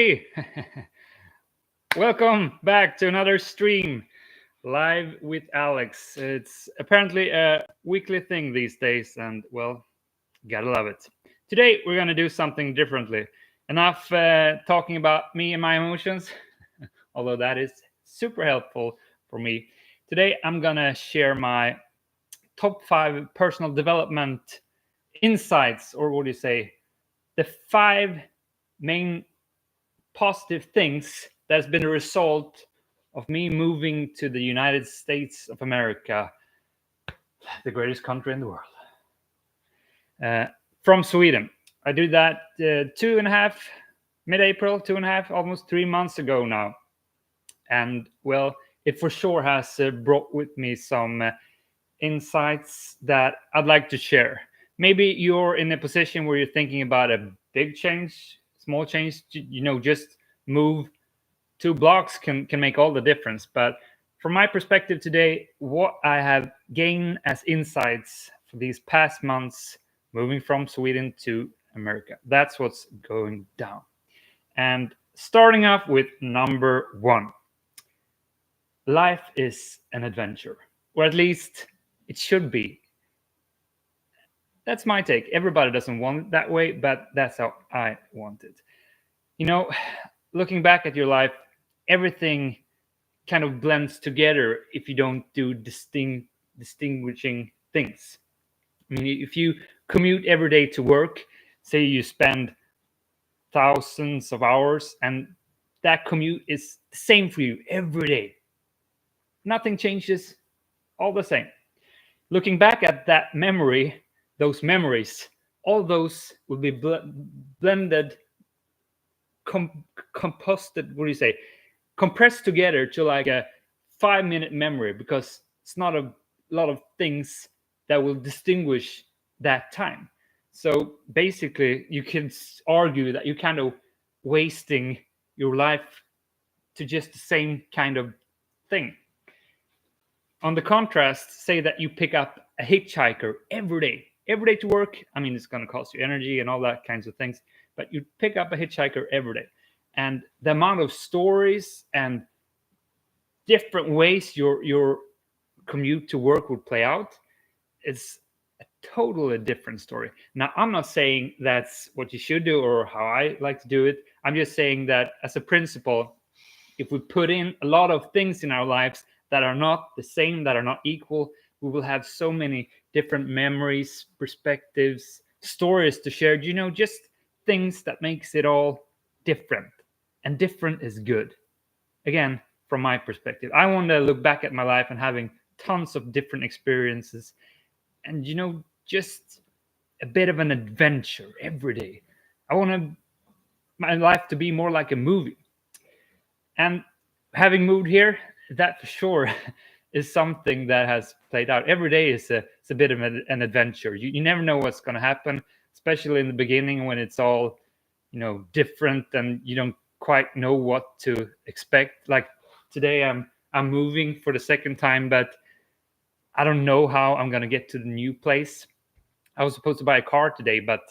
everybody. Welcome back to another stream live with Alex. It's apparently a weekly thing these days, and well, gotta love it. Today, we're gonna do something differently. Enough talking about me and my emotions, although that is super helpful for me. Today, I'm gonna share my top 5 personal development insights, or what do you say? The 5 main positive things that's been a result of me moving to the United States of America, the greatest country in the world, from Sweden. I did that mid-April, 2.5, almost 3 months ago now. And well, it for sure has brought with me some insights that I'd like to share. Maybe you're in a position where you're thinking about a big change, small change, just move 2 blocks can make all the difference. But from my perspective today, what I have gained as insights for these past months moving from Sweden to America, that's what's going down. And starting off with number 1, life is an adventure, or at least it should be. That's my take. Everybody doesn't want it that way, but that's how I want it. Looking back at your life, everything kind of blends together if you don't do distinguishing things. I mean, if you commute every day to work, say you spend thousands of hours, and that commute is the same for you every day. Nothing changes, all the same. Looking back at that memory, those memories, all those will be blended, composted, what do you say? Compressed together to like a 5-minute memory, because it's not a lot of things that will distinguish that time. So basically, you can argue that you're kind of wasting your life to just the same kind of thing. On the contrast, say that you pick up a hitchhiker every day to work. I mean, it's going to cost you energy and all that kinds of things, but you pick up a hitchhiker every day. And the amount of stories and different ways your commute to work would play out is a totally different story. Now, I'm not saying that's what you should do or how I like to do it. I'm just saying that as a principle, if we put in a lot of things in our lives that are not the same, that are not equal, we will have so many different memories, perspectives, stories to share, just things that makes it all different. And different is good. Again, from my perspective, I want to look back at my life and having tons of different experiences and, just a bit of an adventure every day. I want my life to be more like a movie. And having moved here, that for sure is something that has played out. Every day is a bit of an adventure. You never know what's going to happen, especially in the beginning when it's all, different and you don't quite know what to expect. Like today, I'm moving for the second time, but I don't know how I'm going to get to the new place. I was supposed to buy a car today, but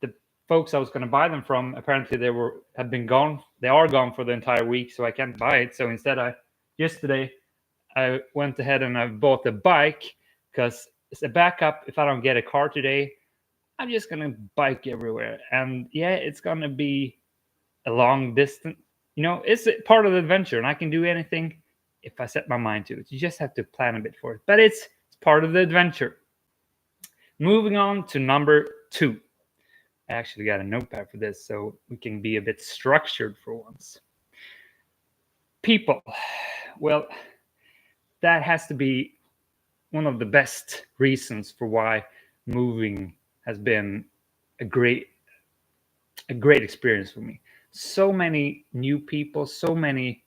the folks I was going to buy them from, apparently they have been gone. They are gone for the entire week, so I can't buy it. So instead, yesterday I went ahead and I bought a bike, because it's a backup. If I don't get a car today, I'm just going to bike everywhere. And yeah, it's going to be a long distance. It's part of the adventure, and I can do anything if I set my mind to it. You just have to plan a bit for it. But it's part of the adventure. Moving on to number 2. I actually got a notepad for this, so we can be a bit structured for once. People. Well, that has to be one of the best reasons for why moving has been a great experience for me. So many new people, so many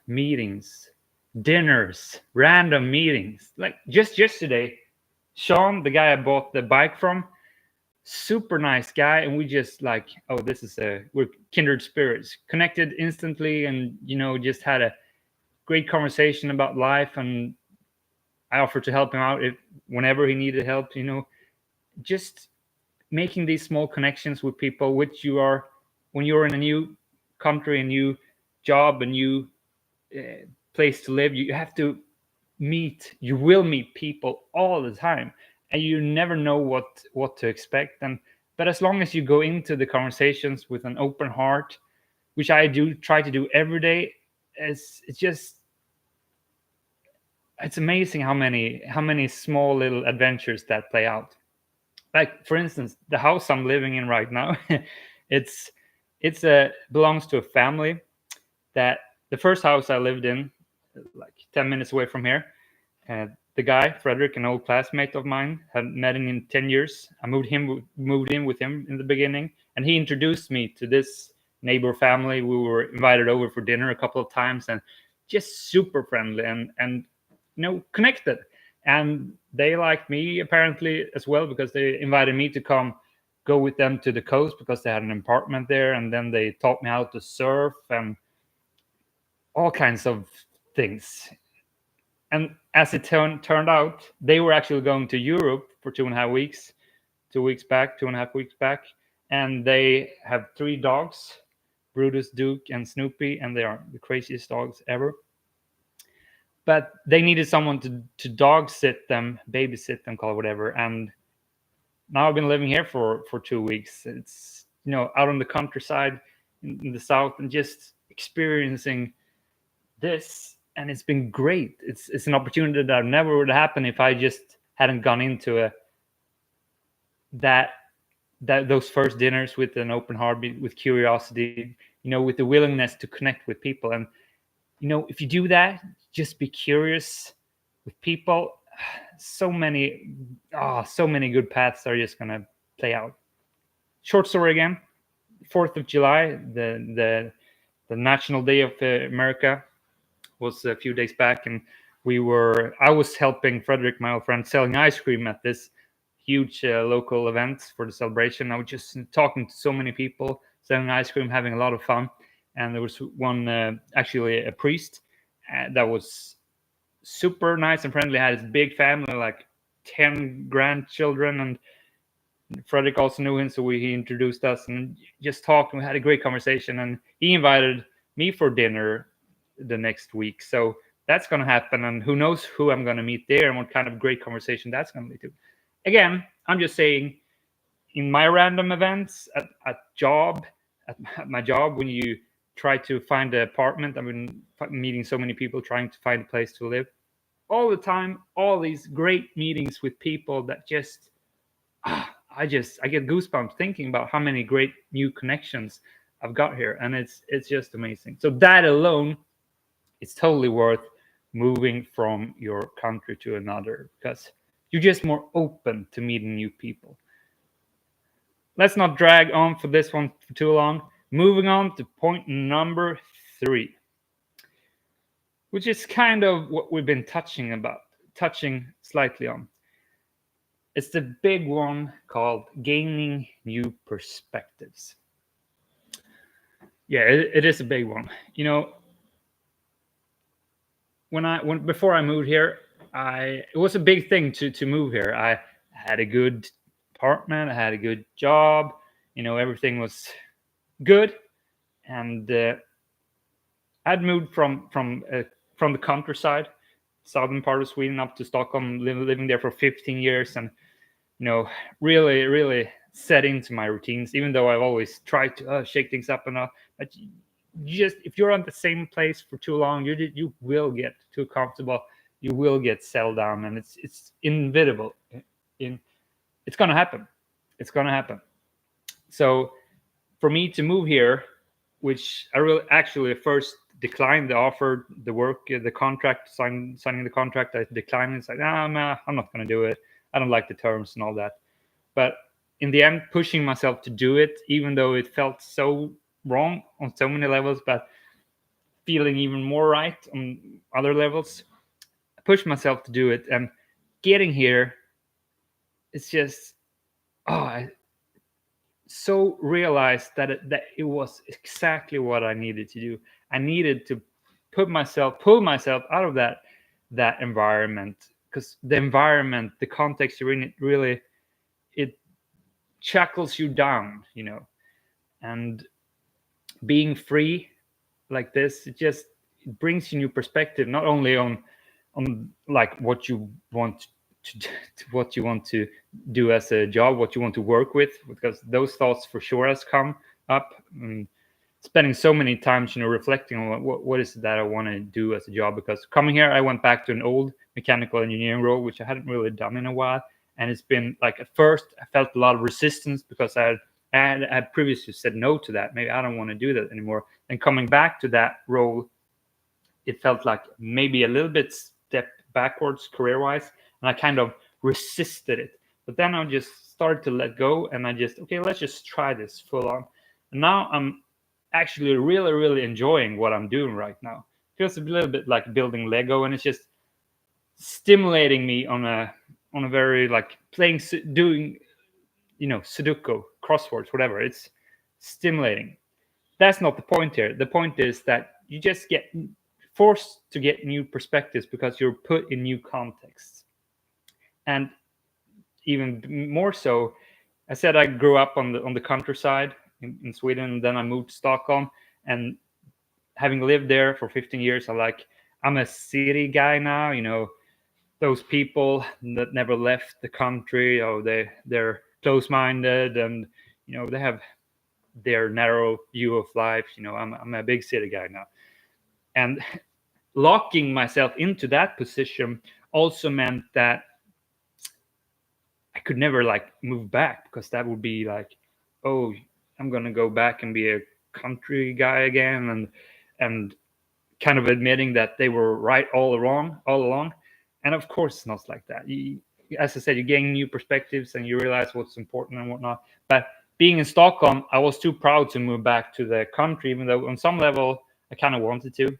meetings, dinners, random meetings. Like just yesterday, Sean, the guy I bought the bike from, super nice guy, and we just like, we're kindred spirits, connected instantly, and just had a great conversation about life. And I offered to help him out whenever he needed help. Just making these small connections with people which you are when you're in a new country, a new job, a new place to live, you have to you will meet people all the time, and you never know what to expect. And but as long as you go into the conversations with an open heart, which I do try to do every day, it's amazing how many small little adventures that play out. Like, for instance, the house I'm living in right now, it's belongs to a family that the first house I lived in, like 10 minutes away from here, the guy Frederick, an old classmate of mine, had met him in 10 years. I moved in with him in the beginning, and he introduced me to this neighbor family. We were invited over for dinner a couple of times, and just super friendly and connected. And they liked me apparently as well, because they invited me to come go with them to the coast because they had an apartment there, and then they taught me how to surf and all kinds of things. And as it turned out, they were actually going to Europe for 2.5 weeks, 2.5 weeks back, and they have 3 dogs, Brutus, Duke, and Snoopy, and they are the craziest dogs ever. But they needed someone to dog sit them, babysit them, call it whatever. And now I've been living here for 2 weeks. It's out on the countryside in the south, and just experiencing this, and it's been great. It's an opportunity that never would happen if I just hadn't gone into those first dinners with an open heart, with curiosity, with the willingness to connect with people. And if you do that, just be curious with people, so many good paths are just gonna play out. Short story again: 4th of July, the National Day of America, was a few days back, and I was helping Frederick, my old friend, selling ice cream at this huge local event for the celebration. I was just talking to so many people, selling ice cream, having a lot of fun. And there was one, actually a priest, that was super nice and friendly, had his big family, like 10 grandchildren, and Frederick also knew him, so he introduced us and just talked, and we had a great conversation. And he invited me for dinner the next week, so that's going to happen, and who knows who I'm going to meet there and what kind of great conversation that's going to lead to. Again, I'm just saying, in my random events at my job, when you try to find an apartment, I've been meeting so many people trying to find a place to live all the time, all these great meetings with people that just I get goosebumps thinking about how many great new connections I've got here, and it's just amazing. So that alone, it's totally worth moving from your country to another, because you're just more open to meeting new people. Let's not drag on for this one for too long. Moving on to point number 3, which is kind of what we've been touching slightly on. It's the big one called gaining new perspectives. Yeah, it is a big one. Before I moved here, it was a big thing to move here. I had a good apartment, I had a good job, everything was good, and I'd moved from the countryside, southern part of Sweden, up to Stockholm, living there for 15 years, and really, really set into my routines, even though I've always tried to shake things up and all. But just, if you're on the same place for too long, you will get too comfortable. You will get settled down, and it's inevitable. It's gonna happen. It's gonna happen. So for me to move here, which I really actually first declined the offer, the work, the contract, signing the contract, I declined. It's like, I'm not going to do it. I don't like the terms and all that. But in the end, pushing myself to do it, even though it felt so wrong on so many levels, but feeling even more right on other levels, I pushed myself to do it. And getting here, it's just, I so realized that it was exactly what I needed to do. I needed to pull myself out of that environment, because the environment, the context you're in, it shackles you down, and being free like this, it brings you new perspective, not only on like what you want to what you want to do as a job, what you want to work with, because those thoughts for sure has come up. Spending so many times, reflecting on what is it that I want to do as a job. Because coming here, I went back to an old mechanical engineering role, which I hadn't really done in a while. And it's been like, at first I felt a lot of resistance because I had previously said no to that. Maybe I don't want to do that anymore. And coming back to that role, it felt like maybe a little bit step backwards career-wise, and I kind of resisted it. But then I just started to let go, and okay, let's just try this full on. And now I'm actually really, really enjoying what I'm doing right now. It feels a little bit like building Lego, and it's just stimulating me on a very, like, doing Sudoku, crosswords, whatever. It's stimulating. That's not the point here. The point is that you just get forced to get new perspectives because you're put in new contexts. And even more so, I said I grew up on the countryside in Sweden, and then I moved to Stockholm. And having lived there for 15 years, I'm a city guy now. Those people that never left the country, they're close-minded, and they have their narrow view of life. I'm a big city guy now, and locking myself into that position also meant that I could never move back, because that would be like, oh, I'm gonna go back and be a country guy again, and kind of admitting that they were right all along. And of course, it's not like that. As I said, you gain new perspectives and you realize what's important and whatnot. But being in Stockholm, I was too proud to move back to the country, even though on some level I kind of wanted to.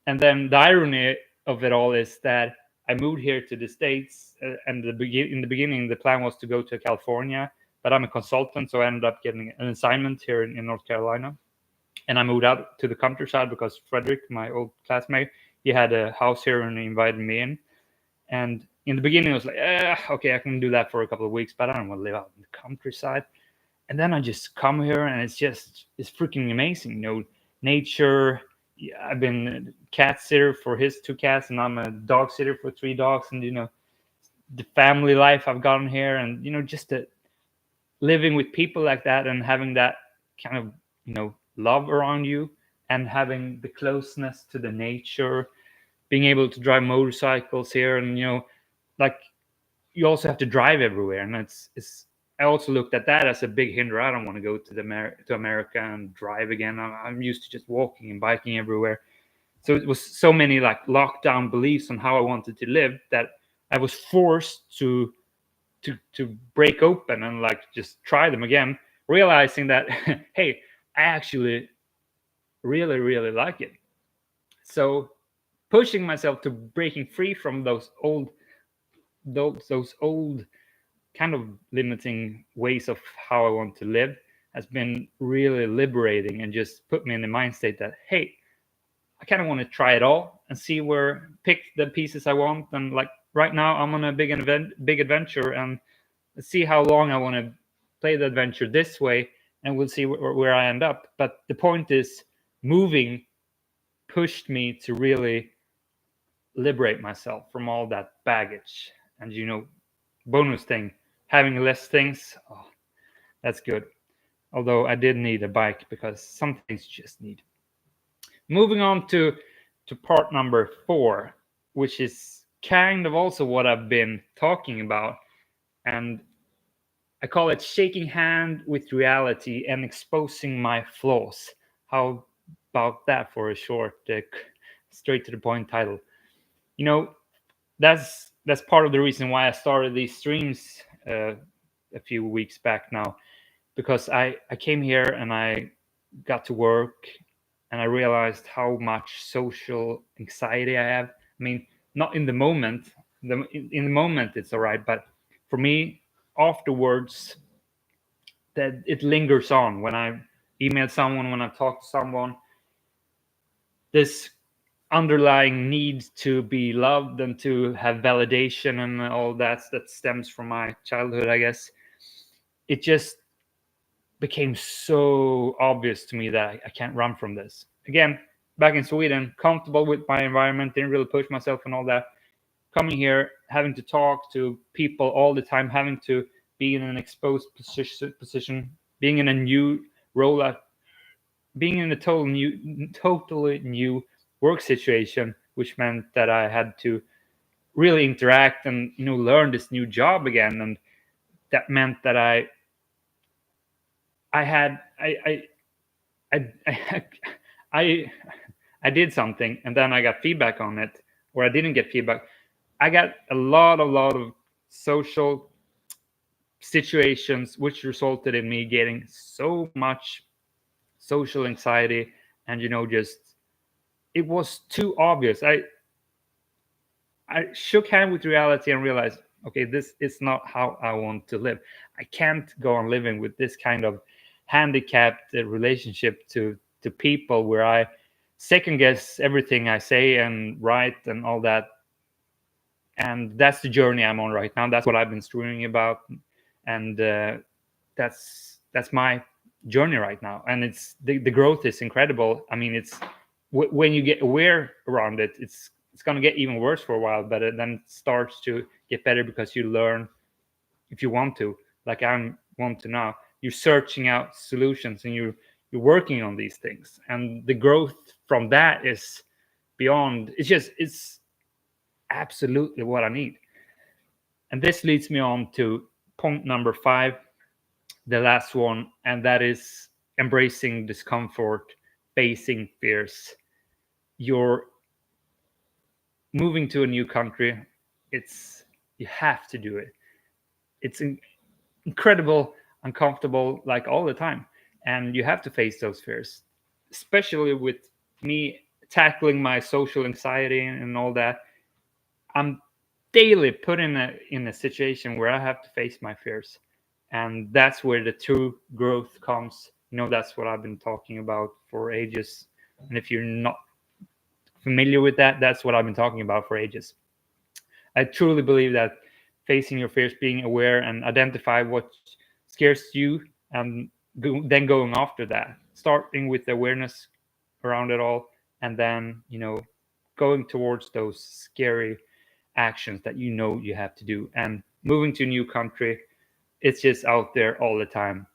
And then the irony of it all is that I moved here to the States, and in the beginning, the plan was to go to California, but I'm a consultant, so I ended up getting an assignment here in North Carolina. And I moved out to the countryside because Frederick, my old classmate, he had a house here and he invited me in. And in the beginning, I was like, okay, I can do that for a couple of weeks, but I don't want to live out in the countryside. And then I just come here, and it's freaking amazing. Nature. Yeah, I've been a cat sitter for his 2 cats, and I'm a dog sitter for 3 dogs. And the family life I've gotten here, and just living with people like that, and having that kind of love around you, and having the closeness to the nature, being able to drive motorcycles here, and like, you also have to drive everywhere, and it's I also looked at that as a big hinder. I don't want to go to America and drive again. I'm used to just walking and biking everywhere. So it was so many lockdown beliefs on how I wanted to live that I was forced to break open and just try them again, realizing that hey, I actually really, really like it. So pushing myself to breaking free from those old kind of limiting ways of how I want to live has been really liberating, and just put me in the mind state that, hey, I kind of want to try it all and pick the pieces I want. And right now I'm on a big adventure, and let's see how long I want to play the adventure this way, and we'll see where I end up. But the point is, moving pushed me to really liberate myself from all that baggage. And bonus thing, having less things, that's good. Although I did need a bike, because some things just need. Moving on to part number 4, which is kind of also what I've been talking about, and I call it shaking hand with reality and exposing my flaws. How about that for a short, straight to the point title? That's part of the reason why I started these streams a few weeks back now, because I came here and I got to work, and I realized how much social anxiety I have. I mean, not in the moment. In the moment it's all right, but for me, afterwards, that it lingers on. When I email someone, when I talk to someone, this underlying need to be loved and to have validation and all that stems from my childhood, I guess. It just became so obvious to me that I can't run from this. Again, back in Sweden, comfortable with my environment, didn't really push myself and all that. Coming here, having to talk to people all the time, having to be in an exposed position, being in a new role, being in a totally new work situation, which meant that I had to really interact and learn this new job again, and that meant that I had I I I did something and then I got feedback on it, or I didn't get feedback. I got a lot of social situations which resulted in me getting so much social anxiety, and just it was too obvious. I shook hand with reality and realized, okay, this is not how I want to live. I can't go on living with this kind of handicapped relationship to people where I second guess everything I say and write and all that. And that's the journey I'm on right now. That's what I've been streaming about, and that's my journey right now. And it's the growth is incredible. I mean, it's when you get aware around it, it's going to get even worse for a while, but then it starts to get better because you learn, if you want to, like I want to now. You're searching out solutions and you're working on these things, and the growth from that is beyond. It's absolutely what I need. And this leads me on to point number 5, the last one, and that is embracing discomfort, facing fears. You're moving to a new country. You have to do it. It's incredible, uncomfortable, like all the time, and you have to face those fears. Especially with me tackling my social anxiety and all that, I'm daily put in a situation where I have to face my fears, and that's where the true growth comes. That's what I've been talking about for ages, and if you're not familiar with that, that's what I've been talking about for ages. I truly believe that facing your fears, being aware and identify what scares you, and then going after that, starting with awareness around it all, and then going towards those scary actions that you have to do. And moving to a new country, it's just out there all the time,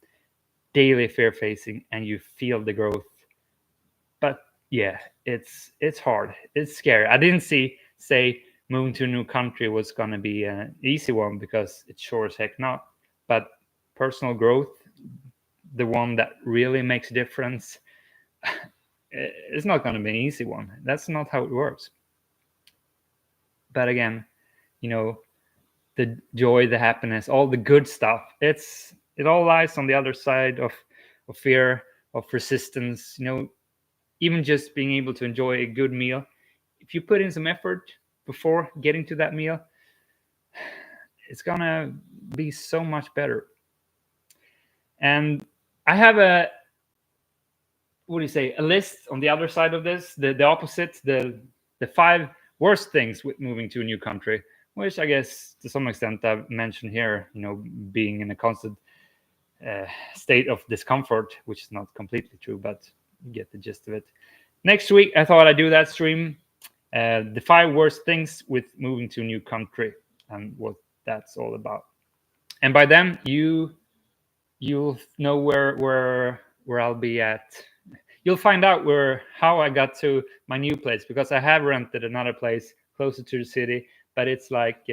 daily fear facing, and you feel the growth. But yeah, it's hard, it's scary. I didn't say moving to a new country was going to be an easy one, because it's sure as heck not. But personal growth, the one that really makes a difference, it's not going to be an easy one. That's not how it works. But again, the joy, the happiness, all the good stuff, it all lies on the other side of fear, of resistance. Even just being able to enjoy a good meal, if you put in some effort before getting to that meal, it's gonna be so much better. And I have a list on the other side of this, the opposite, the 5 worst things with moving to a new country, which I guess to some extent I've mentioned here. Being in a constant state of discomfort, which is not completely true, but you get the gist of it. Next week, I thought I'd do that stream, the 5 worst things with moving to a new country, and what that's all about. And by then, you'll know where I'll be at. You'll find out how I got to my new place, because I have rented another place closer to the city, but it's like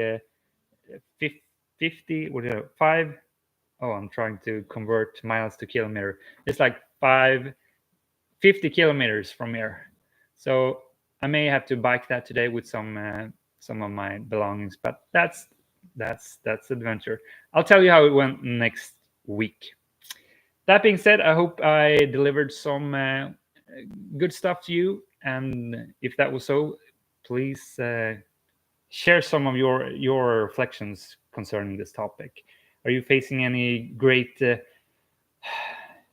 50, 5. Oh, I'm trying to convert miles to kilometer. It's like 50 kilometers from here. So I may have to bike that today with some of my belongings, but that's adventure. I'll tell you how it went next week. That being said, I hope I delivered some good stuff to you, and if that was so, please share some of your reflections concerning this topic. Are you facing any great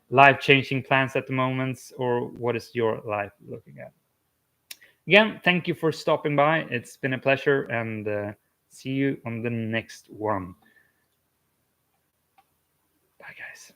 life-changing plans at the moment, or what is your life looking at? Again, thank you for stopping by. It's been a pleasure, and see you on the next one. Bye, guys.